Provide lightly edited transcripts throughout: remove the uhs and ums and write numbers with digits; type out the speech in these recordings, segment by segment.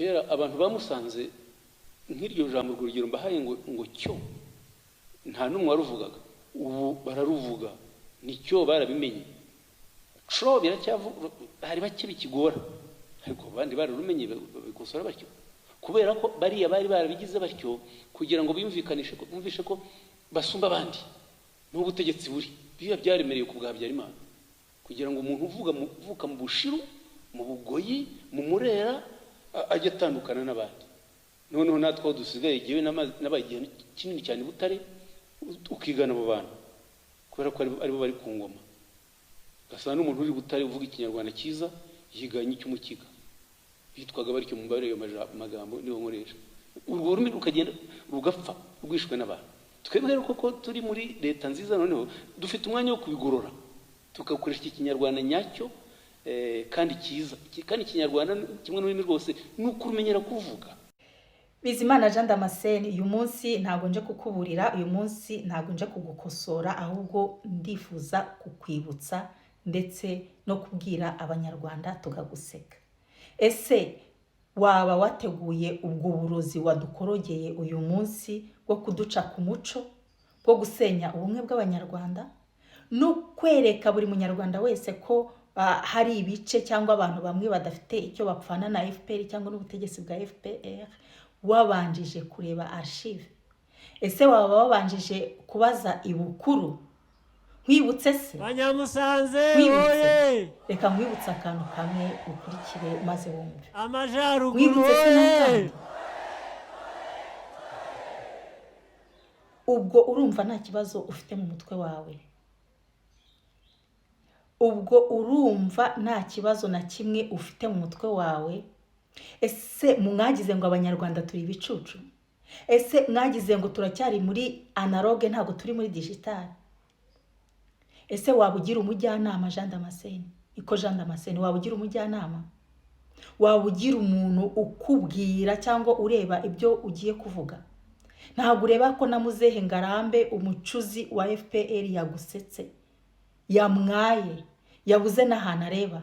kera abantu bamusanze nk'iryo jambo urugero mbahaye ngo cyo nta numwe waruvugaga, ubu bararuvuga, nicyo barabimenye. Cyo biracyavuga, hari bake bikigora, ariko bandi bararumenye babikosora batyo, kubera ko bariya bari barabigize batyo kugira ngo biyumvikanishe ko bumvishe ko basumba abandi n'ubutegetsi buri biba byaremereye ku bwa Habyarimana, kugira ngo umuntu uvuka mu bushiru, mu bugoyi, mu murera ajye atandukana n'abandi. Noneho natwe dusigaye igihe n'abagiye kinini cyane Butare ukigana abo bantu, kubera ko aribo bari ku ngoma. Gasana n'umuntu uri Butare uvuga ikinyarwanda cyiza yiganye cy'umukiga, bitwaga baricyo mu mbare yo magambo niho nkoresha. Urwo rumi rukagenda rugapfa rwishwe n'abantu. Twebwe rero koko turi muri leta nziza, noneho dufite umwanya wo kubigorora tukakoresha ikinyarwanda nyacyo kandi cyiza, kandi ikinyarwanda kimwe n'ururimi rwose nuko urumenyera kuvuga. Bizimana Jean Damascene, uyu munsi ntago nje kukuburira, uyu munsi ntago nje kugukosora, ahubwo ndifuza kukwibutsa ndetse no kubwira abanyarwanda tukaguseka. Ese waba wateguye ubwo burozi wadukorogeye uyu munsi bwo kuduca ku muco, bwo gusenya ubumwe bw'abanyarwanda no kwereka buri munyarwanda wese ko hari ibice cyangwa abantu bamwe badafite icyo bapfana na FPR cyangwa n'ubutegetsi bwa FPR? Wabanjije kureba archive? Ese waba wabanjije kubaza ibukuru? Nkwibutse se Banyamusanze oye, reka nkwibutse akantu kamwe ukurikire maze wumve. Amajaruguru oye, ubwo urumva nta kibazo ufite mu mutwe wawe? Ubwo urumva nta kibazo na kimwe ufite mu mutwe wawe? Ese mwagize ngo abanyarwanda turi ibicucu? Ese mwagize ngo turacyari muri analogue ntago turi muri digital? Ese waba ugira umujyanama Jean Damascene? Iko Jean Damascene, waba ugira umujyanama? Waba ugira umuntu ukubwira cyangwa ureba ibyo ugiye kuvuga? Ntago ureba ko na Muzehe Ngarambe umucuzi wa FPR yagusetse, yamwaye, yabuze n'ahantu areba?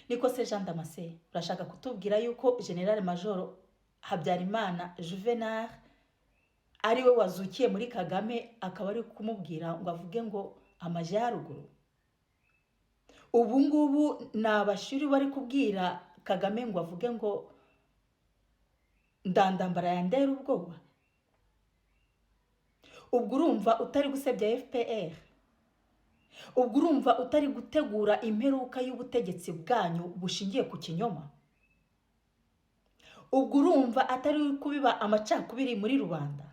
Niko se Jean Damascene, urashaka kutubwira yuko General Major Habyarimana Juvenal ari we wazukiye muri Kagame akaba ari kumubwira ngo avuge ngo amajaruguru? Ubu ngubu nabashuri bari kubwira Kagame ngo avuge ngo ndandambara yandera ubwoba? Ubwo urumva utari gusebya FPR? Ubwo urumva utari gutegura imperuka y'ubutegetsi bwanyu bushingiye ku kinyoma? Ubwo urumva atari kubiba amacakubiri muri rubanda?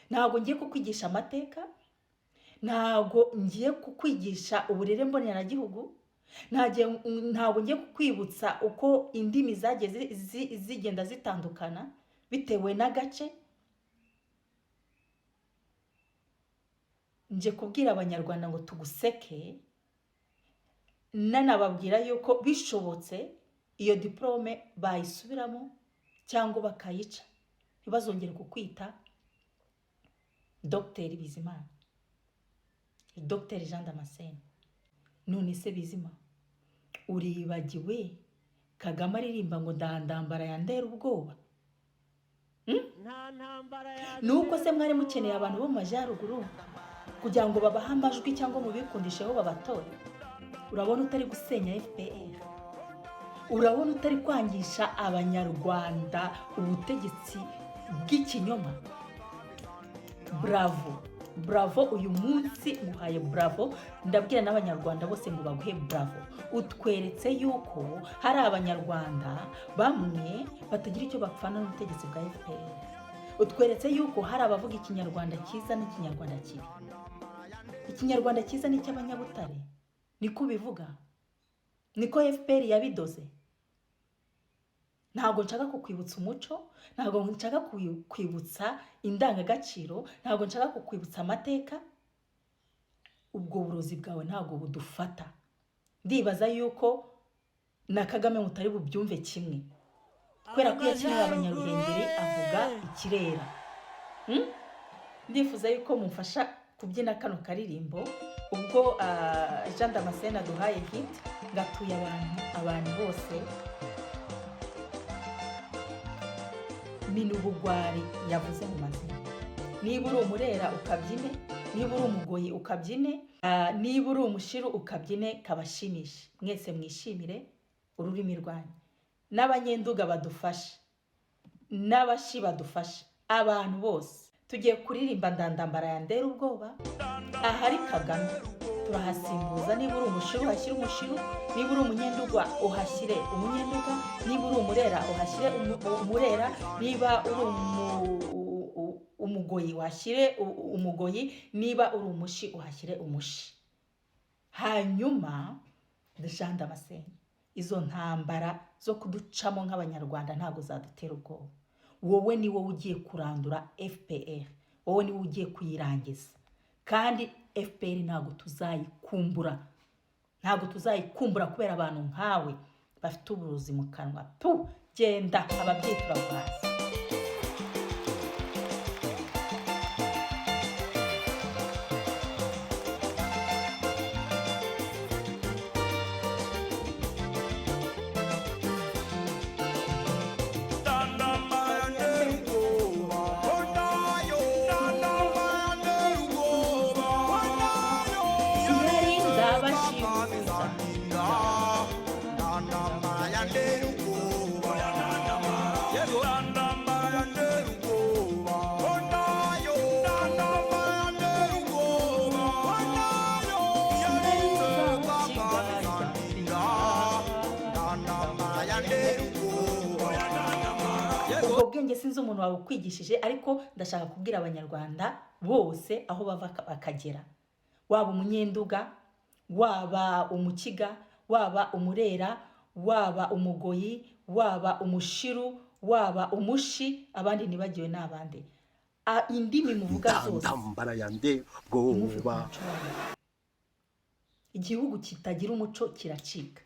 Ntago ngiye kukwigisha amateka, ntago ngiye kukwigisha uburere mboneragihugu, ntago ngiye kukwibutsa uko indimi zagiye zigenda zitandukana bitewe n'agace. Nje kubwira abanyarwanda ngo tuguseke, nanababwira yuko bishobotse iyo diplome bayisubiramo cyangwa bakayica, ntibazongere kukwita Dr. Bizimana, Dr. Jean Damascene. None se Bizima, uribagiwe Kagame aririmba ngo ndandambara yandera ubwoba? Nuko se mwari mukeneye abantu bo mu majyaruguru kugira ngo babahe amajwi cyangwa mubikundisheho babatore? Urabona utari gusenya FPR? Urabona utari kwangisha abanyarwanda ubutegetsi bw'ikinyoma? Bravo, bravo, uyu munsi muhaye bravo. Ndabwira n'abanyarwanda bose ngo baguhe bravo. Utweretse yuko hari abanyarwanda bamwe batagira icyo bapfana n'ubutegetsi bwa FPR. Utweretse yuko hari abavuga ikinyarwanda cyiza n'ikinyarwanda kibi. Ikinyarwanda cyiza ni cy'abanyabutare, niko bivuga, niko FPR yabidoze. Ntago nshaka kukwibutsa umuco, ntago nshaka kwibutsa indangagaciro, ntago nshaka kukwibutsa amateka. Ubwo burozi bwawe ntago budufata. Ndibaza yuko na Kagame mutari bubyumve kimwe, kubera ko yakinira abanyaruhengeri avuga ikirera. Ndifuza yuko mumfasha kubyina kano karirimbo ubwo Jean Damascene aduhaye hit gatuye abantu bose minubugwari yavuze mu mazina. Niba uri umurera ukabyine, niba uri umugoyi ukabyine, niba uri umushiru ukabyine, kabashimishe mwese mwishimire ururimi rwanyu. N'abanyenduga badufashe, n'abashi badufashe, abantu bose tugiye kuririmba ndandambara ya ndera ubwoba. Ahari Kagame turahasimbuza. Niba uri umushiru uhashyire umushiru, niba uri umunyenduga uhashyire umunyenduga, niba uri umurera uhashyire umurera, niba uri umugoyi uhashyire umugoyi, niba uri umushi uhashyire umushi. Hanyuma Jean Damascene, izo ntambara zo kuducamo nk'abanyarwanda ntago zadutera ubwoba. Wowe ni wowe ugiye kurandura FPR, wowe ni wowe ugiye kuyirangiza, kandi FPR ntago tuzayikumbura, kubera abantu nkawe bafite uburozi mu kanwa. Genda ababyeyi turabazi. Ubwo bwenge sinzi umuntu wawe ukwigishije, ariko ndashaka kubwira abanyarwanda bose aho bava bakagera, waba umunyenduga, waba umukiga, waba umurera, waba umugoyi, waba umushiru, waba umushi, abandi nibagiwe n'abandi. Indimi muvuga zose igihugu kitagira umuco kiracika.